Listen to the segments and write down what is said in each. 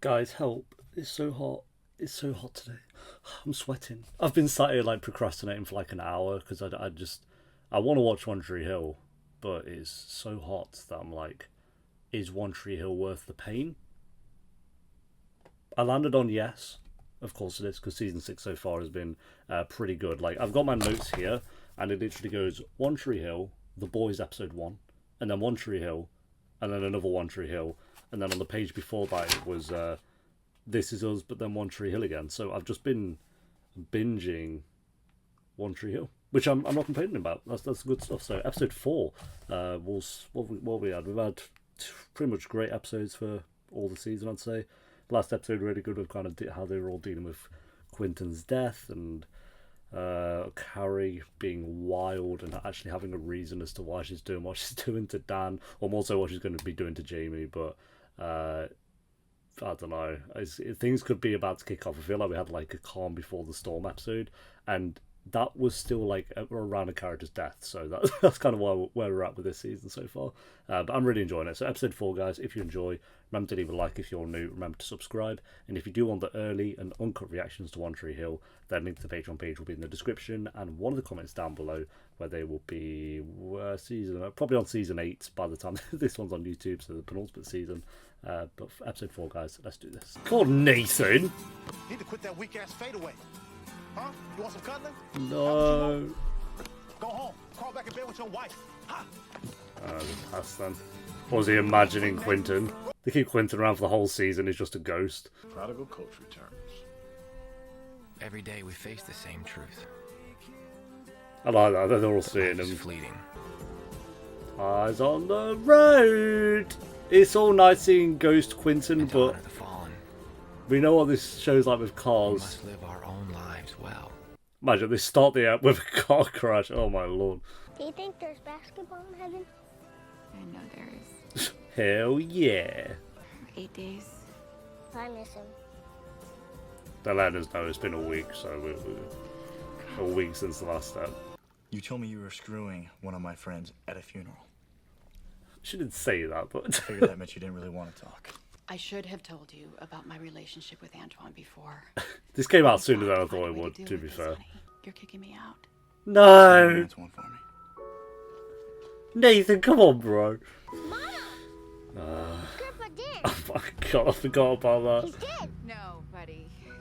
Guys, help. It's so hot. It's so hot today. I'm sweating. I've been sat here like procrastinating for like an hour because I want to watch One Tree Hill, but it's so hot that I'm like, is One Tree Hill worth the pain? I landed on yes. Of course it is, because season 6 so far has been pretty good. Like, I've got my notes here, and it literally goes One Tree Hill, The Boys episode 1, and then One Tree Hill, and then another One Tree Hill, and then on the page before that it was This Is Us, but then One Tree Hill again. So I've just been binging One Tree Hill, which I'm not complaining about. That's good stuff. So episode 4 was what we had. We've had pretty much great episodes for all the season, I'd say. Last episode really good with kind of how they were all dealing with Quentin's death and Carrie being wild and actually having a reason as to why she's doing what she's doing to Dan, or more so what she's going to be doing to Jamie. But I don't know. Things could be about to kick off. I feel like we had like a calm before the storm episode, and that was still like around a character's death. So that's kind of where we're at with this season so far. But I'm really enjoying it. So episode 4, guys, if you enjoy, remember to leave a like. If you're new, remember to subscribe. And if you do want the early and uncut reactions to One Tree Hill, then link to the Patreon page will be in the description and one of the comments down below, where they will be probably on season 8 by the time this one's on YouTube, so the penultimate season. But for episode 4, guys, let's do this. Called Nathan. You need to quit that weak ass fadeaway. Huh? You want some cuddling? No. Go home. Crawl back in bed with your wife. Ha! Pass then. What was he imagining Quentin? They keep Quentin around for the whole season. He's just a ghost. Prodigal coach returns. Every day we face the same truth. I like that. They're all seeing Life is him. fleeting. Eyes on the road. It's all nice seeing Ghost Quentin, And to but honor the fallen, we know what this show's like with we cars. must live our own lives well. Imagine they start the app with a car crash. Oh my lord. Do you think there's basketball in heaven? I know there is. Hell yeah. 8 days. I miss him. They let us know it's been a week, so we're a week since the last step. You told me you were screwing one of my friends at a funeral. She didn't say that, but I figured that meant you didn't really want to talk. I should have told you about my relationship with Antoine before. this came out sooner than I Find a thought it way would, deal to with be this, fair. honey. You're kicking me out. No! That's one for me. Nathan, come on, bro. Mama! Grandpa did. Oh my god, I forgot about He's that. dead. No, buddy. He's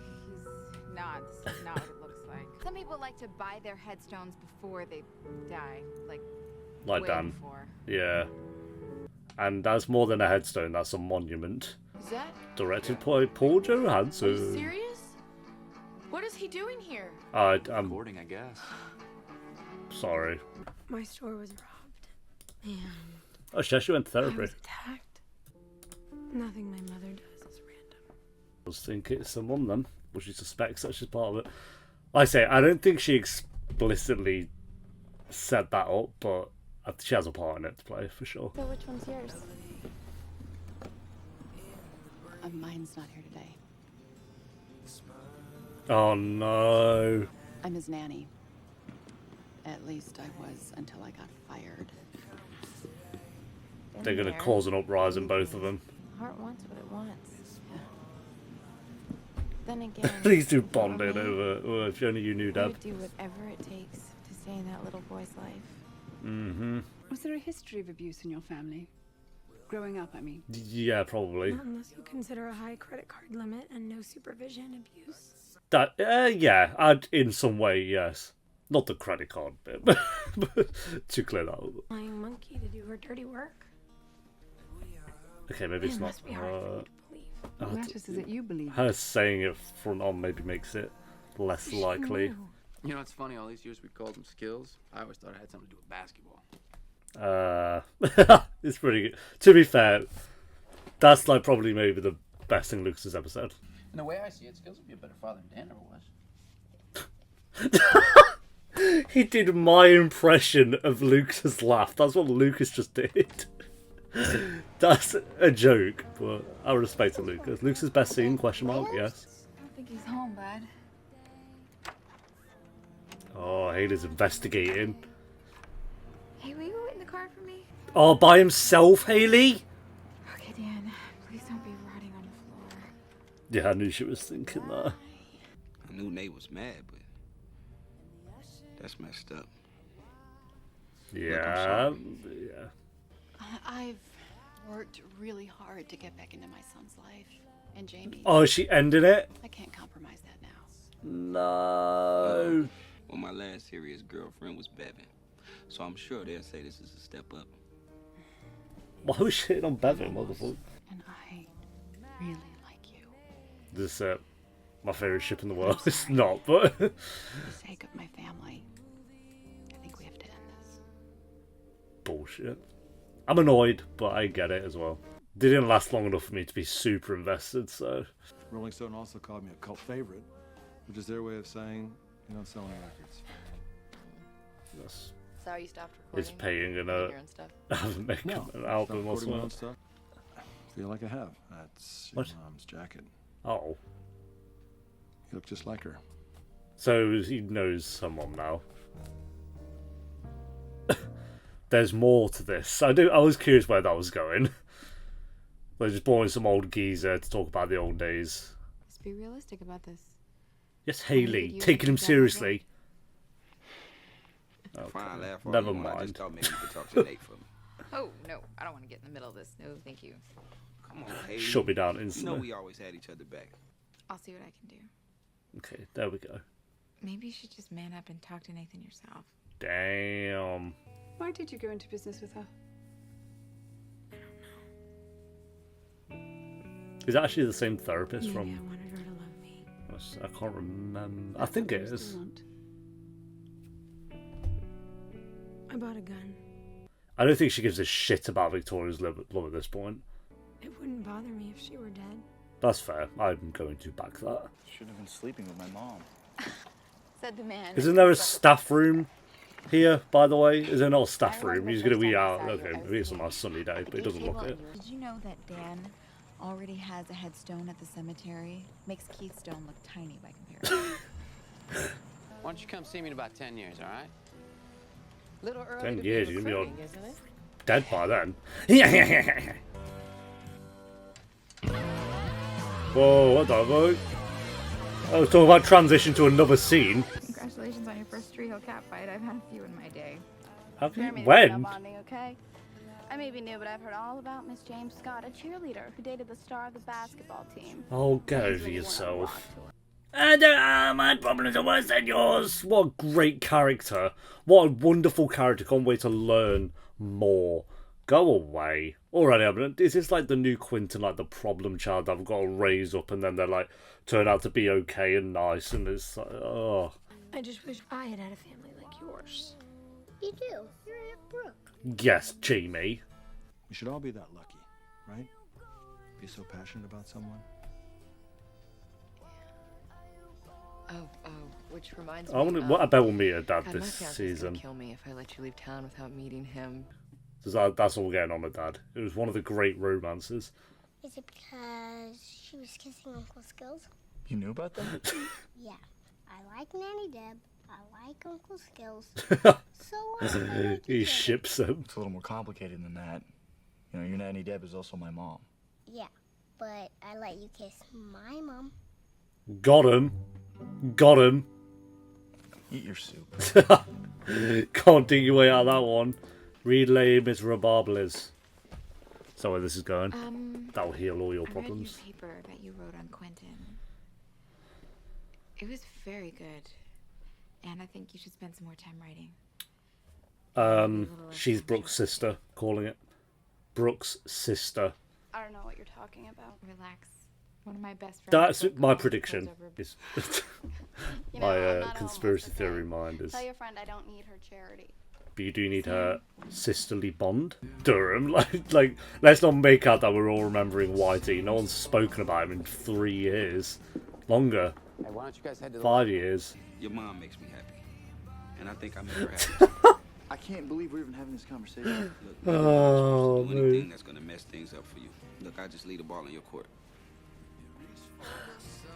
not. This is not what it looks like. Some people like to buy their headstones before they die. Like way Dan. before. Yeah. And that's more than a headstone, that's a monument. Is that? Directed by Paul Are you Johansson. serious? What is he doing here? I'm Recording, I guess. sorry. My store was robbed. And Oh, she actually went to I therapy. was attacked. Nothing my mother does is random. I was thinking it's someone then, but she suspects that she's part of it. Like I say, I don't think she explicitly set that up, but she has a part in it to play, for sure. So which one's yours? Mine's not here today. Oh no. I'm his nanny. At least I was until I got fired. They're going to cause an uprising, both of them. Heart wants what it wants. Then again, These two bonding over, well, if only you knew, I Dad. would do whatever it takes to stay in that little boy's life. Mm-hmm. Was there a history of abuse in your family? Growing up, I mean. Yeah, probably. Not unless you consider a high credit card limit and no supervision abuse. That, yeah, in some way, yes. Not the credit card bit, but to clear that up. Flying monkey to do her dirty work. Okay, maybe it's It not. must be hard for you to believe. What matters is that you believe. Her saying it front on maybe makes it less She likely. knew. You know, it's funny, all these years we called them skills. I always thought it had something to do with basketball. It's pretty good. To be fair, that's like probably maybe the best thing Lucas has ever said. And the way I see it, skills would be a better father than Dan ever was. He did my impression of Lucas's laugh. That's what Lucas just did. That's a joke, but I respect it, Lucas. Lucas's best scene, question mark, yes. I don't think he's home, bud. Oh, Haley's investigating. Hey, will you wait in the car for me? Oh, by himself, Haley? Okay, Dan. Please don't be rotting on the floor. Yeah, I knew she was thinking that. I knew Nate was mad, but that's messed up. Yeah, Look, yeah. I've worked really hard to get back into my son's life. And Jamie... Oh, she ended it? I can't compromise that now. No. Well, my last serious girlfriend was Bevan, so I'm sure they'll say this is a step up. Why was she hitting on Bevan? What the fuck? And I really like you. This my favourite ship in the world. It's not, but... For the sake of my family, I think we have to end this. Bullshit. I'm annoyed, but I get it as well. They didn't last long enough for me to be super invested, so... Rolling Stone also called me a cult favorite, which is their way of saying you don't sell any records. That's... So you stopped recording? Is Peyton gonna make an album or something? Stuff. I feel like I have. That's your mom's jacket. Oh. You look just like her. So he knows someone now. There's more to this. I was curious where that was going. They just brought in some old geezer to talk about the old days. Let's be realistic about this. Yes, Haley, taking him seriously. Okay. Fine, laugh Never mind. mind. I just thought maybe you could talk to Nate for me. Oh, no. I don't want to get in the middle of this. No, thank you. Come on, Haley. Shut me down You instantly. know we always had each other back. I'll see what I can do. Okay, there we go. Maybe you should just man up and talk to Nathan yourself. Damn. Why did you go into business with her? Is that actually the same therapist Maybe from... I wanted her to love me. I can't remember. I think it is. I bought a gun. I don't think she gives a shit about Victoria's love at this point. It wouldn't bother me if she were dead. That's fair. I'm going to back that. Should have been sleeping with my mom. Said the man. Isn't there a staff room here, by the way? Is there not a staff room? He's going to be out. Okay, maybe it's a nice sunny day, but he doesn't look it. Did you know that Dan already has a headstone at the cemetery? Makes Keith's stone look tiny by comparison. Why don't you come see me in about 10 years, all right? Little early 10 to years, be you're going to recruiting, isn't it? dead by then. Whoa, what the fuck? I was talking about transition to another scene. Congratulations on your first Tree Hill cat fight. I've had a few in my day. Have you? Jeremy, When? bonding, okay? I may be new, but I've heard all about Miss James Scott, a cheerleader who dated the star of the basketball team. Oh, get over yourself. My problems are worse than yours. What a great character. What a wonderful character. Can't wait to learn more. Go away. Alrighty, is this like the new Quentin, like the problem child that I've got to raise up and then they're like, turn out to be okay and nice and it's like, oh. I just wish I had had a family like yours. You do. You're Aunt Brooke. Yes, Jamie. We should all be that lucky, right? Be so passionate about someone. Which reminds I me. bet we'll meet her dad God, this my fiance's season. gonna kill me if I let you leave town without meeting him. That's all getting on with Dad. It was one of the great romances. Is it because she was kissing Uncle Skills? You knew about that? Yeah. I like Nanny Deb. I like Uncle Skills. He ships him. It's a little more complicated than that. You know, your Nanny Deb is also my mom. Yeah, but I let you kiss my mom. Got him. Got him. Eat your soup. Can't dig your way out of that one. Read Les Miserables. Is that where this is going? That'll heal all your problems. I read your paper that you wrote on Quentin. It was very good. And I think you should spend some more time writing. She's Brooke's sister, calling it. Brooke's sister. I don't know what you're talking about. Relax. One of my best friends. That's my prediction. Is my conspiracy okay. theory mind is. Tell your friend I don't need her charity. But you do need her sisterly bond. Durham, like, let's not make out that we're all remembering Whitey. No one's spoken about him in 3 years. Longer. Hey, why don't you guys head to the 5 years. Your mom makes me happy. And I think I make her happy. I can't believe we're even having this conversation. Look, Oh, do anything that's gonna mess things up for you. Look, I just leave the ball in your court.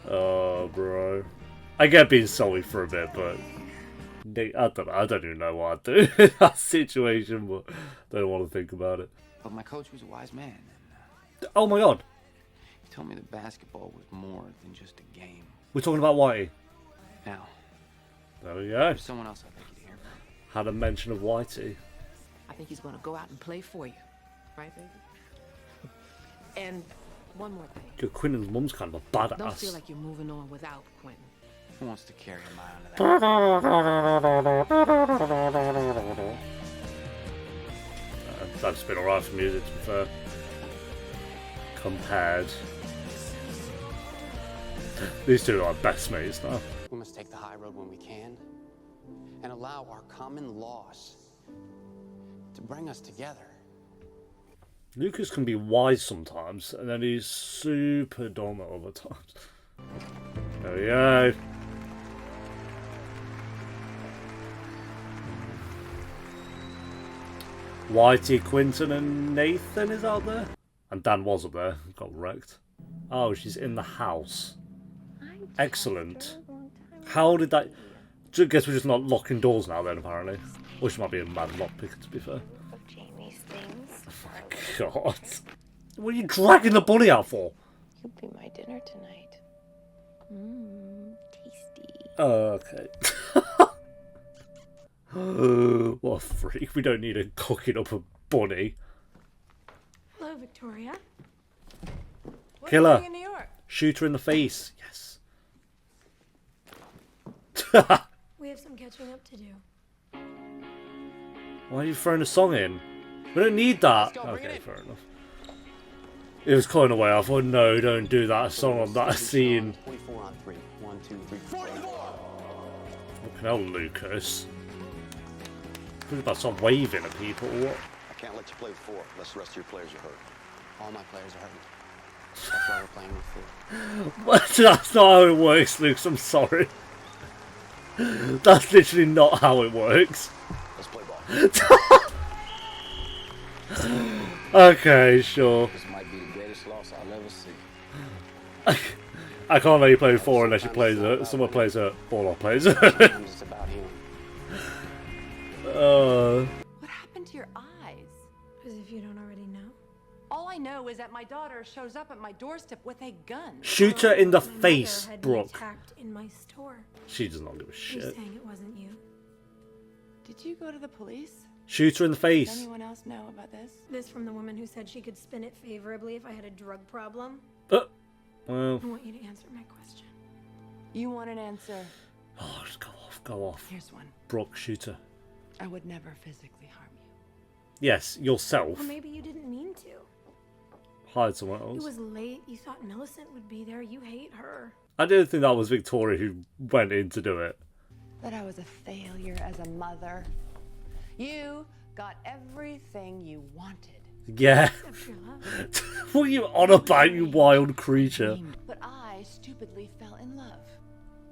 Oh, bro. I get being salty for a bit, but I don't even know what I'd do in that situation, but I don't want to think about it. But my coach was a wise man. Oh my god. He told me that basketball was more than just a game. We're talking about Whitey. Now, There we go. there's someone else I'd like you to hear from. Had a mention of Whitey. I think he's gonna go out and play for you. Right, baby? And one more thing. Good, Quentin's mum's kind of a badass. Don't feel like you're moving on without Quentin. Who wants to carry a mile into that? That's been alright for music, to be fair. Compared. These two are like best mates now. We must take the high road when we can and allow our common loss to bring us together. Lucas can be wise sometimes, and then he's super dumb at other times. There we go. Whitey, Quentin, and Nathan is out there. And Dan was up there. Got wrecked. Oh, she's in the house. Excellent. How did that... I guess we're just not locking doors now then, apparently. Or she might be a mad lockpicker, to be fair. Jamie's things. Oh my god. What are you dragging the bunny out for? You'll be my dinner tonight. Tasty. Okay. What a freak. We don't need her cooking up a bunny. Hello, Victoria. Kill her. In New York? Shoot her in the face. Yes. We have some catching up to do. Why are you throwing a song in? We don't need that. Okay, fair enough. It was calling away. I thought, no, don't do that. A song on that scene. 24 on 3. 1, 2, 3, 4. Fucking hell, Lucas. What about stop waving at people? What? I can't let you play 4 unless the rest of your players are hurt. All my players are hurting. That's why we're playing with 4. What? That's not how it works, Lucas. I'm sorry. That's literally not how it works. Let's play ball. Okay, sure. This might be the greatest loss I'll ever see. I can't let you play 4 unless you play the someone plays it. All our players. Sometimes it's about healing. What happened to your eyes? As if you don't already know. All I know is that my daughter shows up at my doorstep with a gun. Shoot her in the My mother face, had me Brooke. attacked in my store. She does not give a You're shit. saying it wasn't you? Did you go to the police? Shoot her in the Does face. anyone else know about this? This from the woman who said she could spin it favorably if I had a drug problem? Well, I want you to answer my question. You want an answer? oh, just go off, go off. Here's one. Brooke, shoot her. I would never physically harm you. Yes, yourself. Or maybe you didn't mean to. Hide someone It else. was late. You thought Millicent would be there. You hate her. I didn't think that was Victoria who went in to do it. That I was a failure as a mother. You got everything you wanted. Yeah. Except your love. What are you on about, you wild creature? But I stupidly fell in love.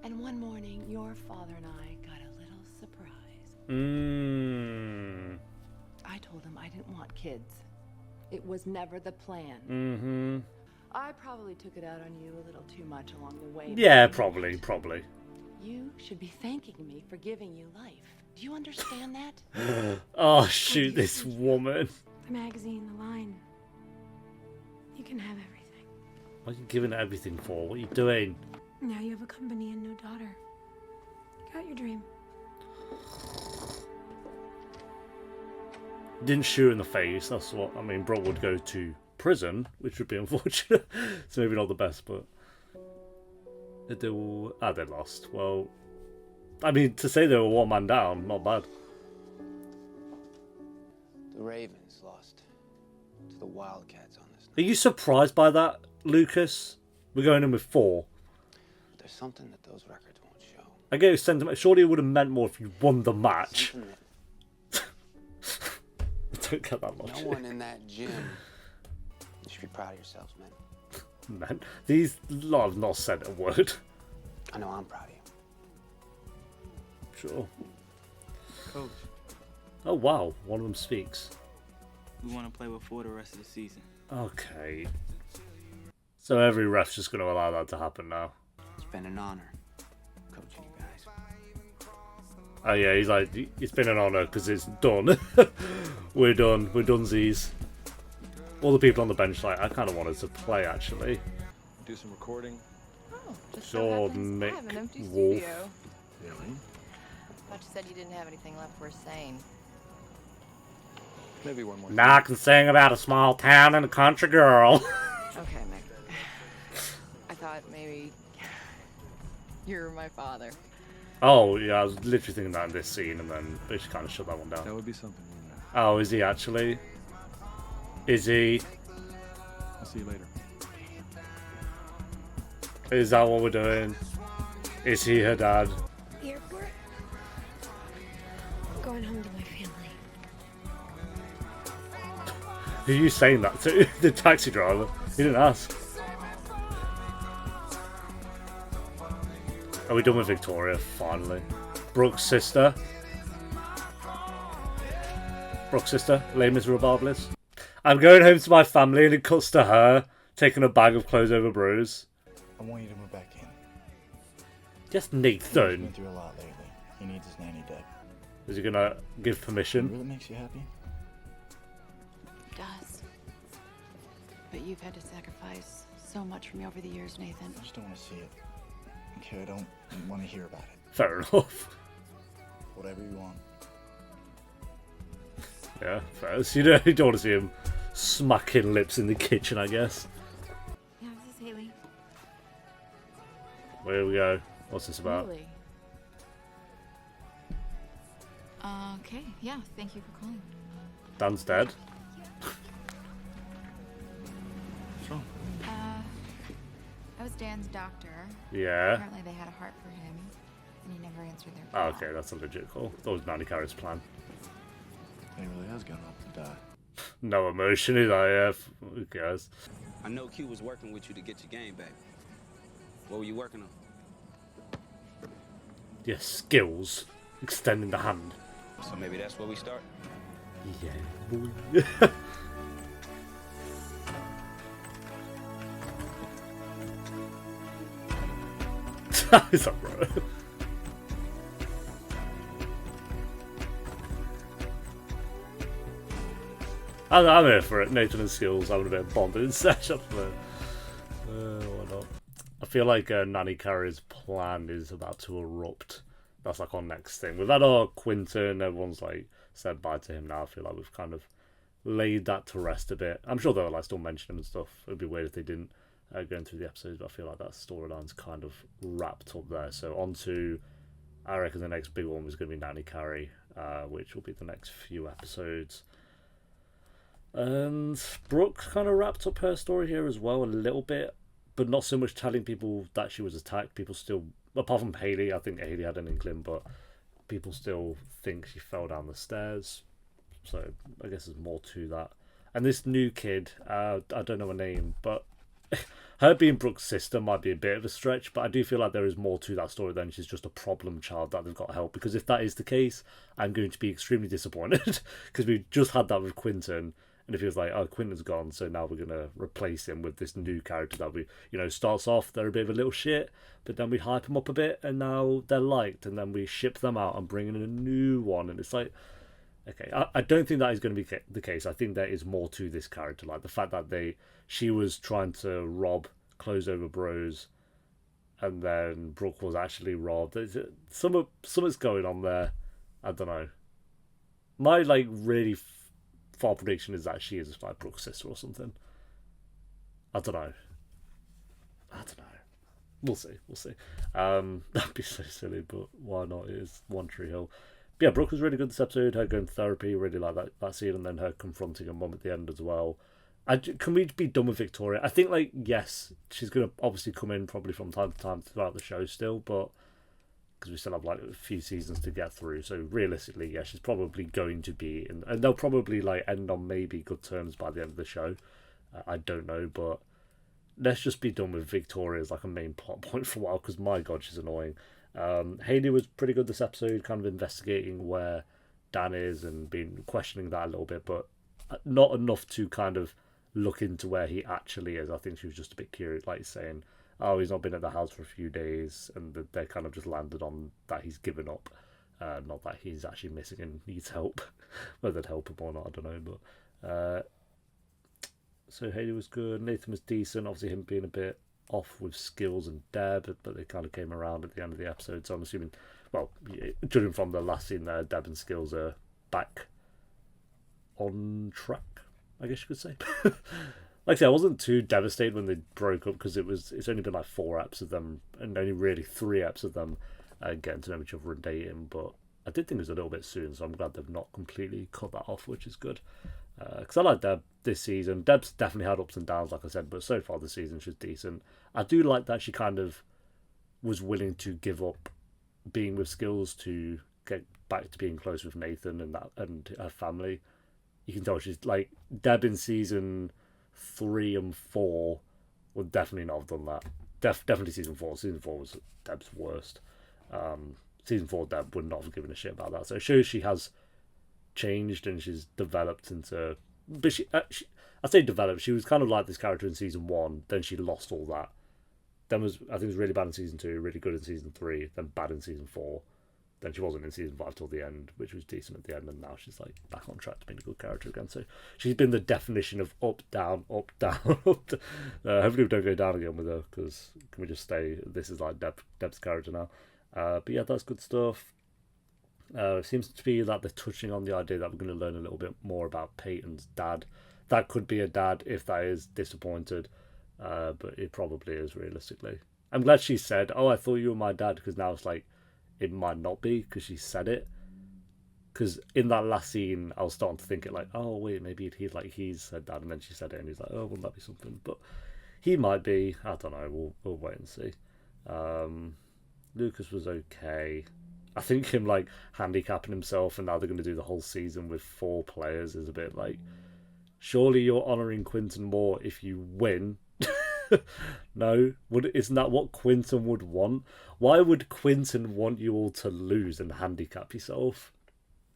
And one morning, your father and I got a little surprise. I told him I didn't want kids. It was never the plan. I probably took it out on you a little too much along the way. Yeah, probably. You should be thanking me for giving you life. Do you understand that? Oh, shoot this woman. The magazine, the line. You can have everything. What are you giving it everything for? What are you doing? Now you have a company and no daughter. Got your dream. Didn't shoot her in the face. That's what I mean. Brooke would go to prison, which would be unfortunate. So maybe not the best, but they lost. Well, I mean, to say they were one man down, not bad. The Ravens lost to the Wildcats on this Are you surprised by that, Lucas? We're going in with 4. But there's something that those records won't show. I get your sentiment. Surely it would have meant more if you won the match. I don't get that logic. No one in that gym. You should be proud of yourselves, man. Man, these lot have not said a word. I know I'm proud of you. Sure. Coach, Oh wow, one of them speaks. we want to play with 4 the rest of the season. Okay. So every ref's just going to allow that to happen now. It's been an honor coaching you guys. Oh yeah, he's like, it's been an honour because it's done. We're done. We're donesies. All the people on the bench like, I kind of wanted to play actually. do some recording. Oh, just Sure, so happens I have an Mick empty Wolf. studio. Really? Thought you said you didn't have anything left worth saying. Maybe one more. Now I can sing about a small town and a country girl. Okay, Mick. I thought maybe you're my father. Oh, yeah, I was literally thinking that in this scene, and then they just kind of shut that one down. That would be something, wouldn't it? Oh, is he actually? Is he? I'll see you later. Is that what we're doing? Is he her dad? The airport? Going home to my family. Who are you saying that to? The taxi driver. He didn't ask. Are we done with Victoria, finally? Brooke's sister. Brooke's sister, Les Miserables. I'm going home to my family, and it cuts to her, taking a bag of clothes over Bruce. I want you to move back in. Yes, He's Nathan. been through a lot lately. He needs his nanny dead. Is he gonna give It permission? really makes you happy? It does. But you've had to sacrifice so much for me over the years, Nathan. I just don't want to see it. Okay, I don't want to hear about it. Fair enough. Whatever you want. Yeah, fair. So you don't want to see him smacking lips in the kitchen, I guess. Yeah, this is Haley. Where we go? What's this about? Really? Okay, yeah, thank you for calling. Dan's dead. What's wrong? I was Dan's doctor. Yeah. Apparently they had a heart for him, and he never answered their Oh, call. okay, that's a legit call. That was Nanny Carey's plan. He really has gone off to die. No emotion, is I? Who cares? I know Q was working with you to get your game back. What were you working on? Yeah, skills. Extending the hand. So maybe that's where we start? Yeah, boy. Is that right? I'm here for it. Nathan and Skills having a bit of bonding session. Why not? I feel like Nanny Carey's plan is about to erupt. That's like our next thing. We've had our Quentin, everyone's like said bye to him now. I feel like we've kind of laid that to rest a bit. I'm sure they'll like still mention him and stuff. It'd be weird if they didn't going through the episodes, but I feel like that storyline's kind of wrapped up there. So on to, I reckon the next big one was going to be Nanny Carey, which will be the next few episodes. And Brooke kind of wrapped up her story here as well a little bit, but not so much telling people that she was attacked. People still, apart from Haley, I think Haley had an inkling, but people still think she fell down the stairs. So I guess there's more to that. And this new kid, I don't know her name, but her being Brooke's sister might be a bit of a stretch, but I do feel like there is more to that story than she's just a problem child that they've got help. Because if that is the case, I'm going to be extremely disappointed because we just had that with Quentin. And if he was like, oh, Quentin's gone, so now we're going to replace him with this new character that we, starts off, they're a bit of a little shit, but then we hype them up a bit, and now they're liked, and then we ship them out and bring in a new one, and it's like, okay, I don't think that is going to be the case. I think there is more to this character, like the fact that she was trying to rob Close Over Bros, and then Brooke was actually robbed. Something's going on there. I don't know. My, really far prediction is that she is like Brooke's sister or something. I don't know. We'll see. That'd be so silly, but why not? It is One Tree Hill. But yeah, Brooke was really good this episode. Her going to therapy, really like that scene, and then her confronting her mum at the end as well. Can we be done with Victoria? I think, yes, she's going to obviously come in probably from time to time throughout the show still, but because we still have a few seasons to get through. So realistically, yeah, she's probably going to be in, and they'll probably end on maybe good terms by the end of the show. I don't know, but let's just be done with Victoria as a main plot point for a while, because my god, she's annoying. Haley was pretty good this episode, kind of investigating where Dan is and questioning that a little bit, but not enough to kind of look into where he actually is. I think she was just a bit curious, saying, oh, he's not been at the house for a few days, and they kind of just landed on that he's given up, not that he's actually missing and needs help. Whether they'd help him or not, I don't know. But so Haley was good. Nathan was decent. Obviously, him being a bit off with Skills and Deb, but they kind of came around at the end of the episode. So I'm assuming, well, judging from the last scene there, Deb and Skills are back on track, I guess you could say. Like I said, I wasn't too devastated when they broke up because it's only been like 4 eps of them and only really 3 eps of them getting to know each other and dating. But I did think it was a little bit soon, so I'm glad they've not completely cut that off, which is good. Because I like Deb this season. Deb's definitely had ups and downs, like I said, but so far this season she's decent. I do like that she kind of was willing to give up being with Skills to get back to being close with Nathan and her family. You can tell she's like Deb in season 3 and 4 would definitely not have done that. Definitely season 4. Season 4 was Deb's worst. Season 4 Deb would not have given a shit about that. So it shows she has changed and she's developed into. But I say developed. She was kind of like this character in season 1. Then she lost all that. Then I think it was really bad in season 2, really good in season 3, then bad in season 4. Then she wasn't in season 5 till the end, which was decent at the end, and now she's like back on track to being a good character again. So she's been the definition of up, down, up, down, up. Hopefully we don't go down again with her, because can we just stay? This is like Deb's character now. But yeah, that's good stuff. It seems to be that they're touching on the idea that we're going to learn a little bit more about Peyton's dad. That could be a dad if that is disappointed, but it probably is realistically. I'm glad she said, "Oh, I thought you were my dad," because now it's like it might not be because she said it. Because in that last scene, I was starting to think it like, oh wait, maybe he's said that, and then she said it, and he's like, oh, wouldn't that be something? But he might be. I don't know. We'll wait and see. Lucas was okay. I think him like handicapping himself, and now they're going to do the whole season with 4 players is a bit like, surely you're honouring Quentin more if you win. No, isn't that what Quentin would want? Why would Quentin want you all to lose and handicap yourself?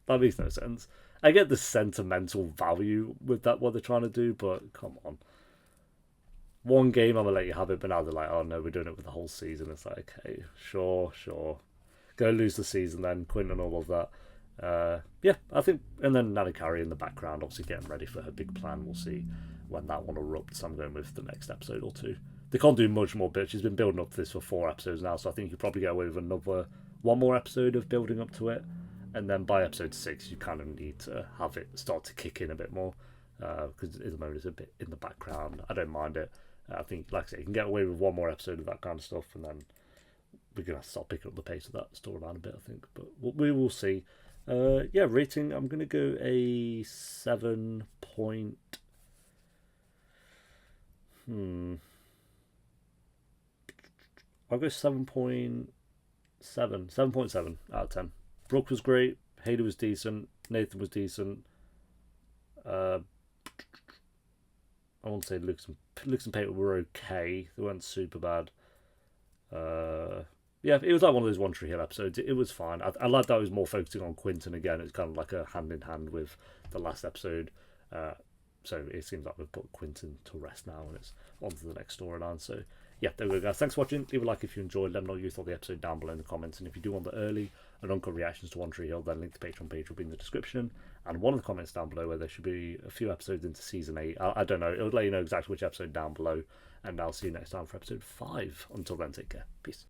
That makes no sense. I get the sentimental value with that, what they're trying to do, but come on. One game, I'm going to let you have it, but now they're like, oh no, we're doing it with the whole season. It's like, okay, sure. Go lose the season then, Quentin and all of that. Yeah, I think, and then Nana Carey in the background, obviously getting ready for her big plan. We'll see when that one erupts. I'm going with the next episode or 2. They can't do much more, but she's been building up to this for 4 episodes now, so I think you could probably get away with one more episode of building up to it, and then by episode 6 you kind of need to have it start to kick in a bit more, because at the moment it's a bit in the background. I don't mind it. I think, like I say, you can get away with one more episode of that kind of stuff, and then we're going to have to start picking up the pace of that storyline a bit, I think, but we will see. Yeah, rating, I'm going to go a 7 point... I'll go 7.7. 7.7 out of 10. Brooke was great. Hader was decent. Nathan was decent. I won't say Lucas and Peyton were okay. They weren't super bad. Yeah, it was like one of those One Tree Hill episodes. It was fine. I like that it was more focusing on Quentin again. It's kind of like a hand in hand with the last episode. So it seems like we've put Quentin to rest now, and it's on to the next storyline. So yeah, there we go, guys. Thanks for watching. Leave a like if you enjoyed. Let me know what you thought of the episode down below in the comments. And if you do want the early and uncut reactions to One Tree Hill, then link to the Patreon page will be in the description. And one of the comments down below where there should be a few episodes into season 8. I don't know. It'll let you know exactly which episode down below. And I'll see you next time for episode 5. Until then, take care. Peace.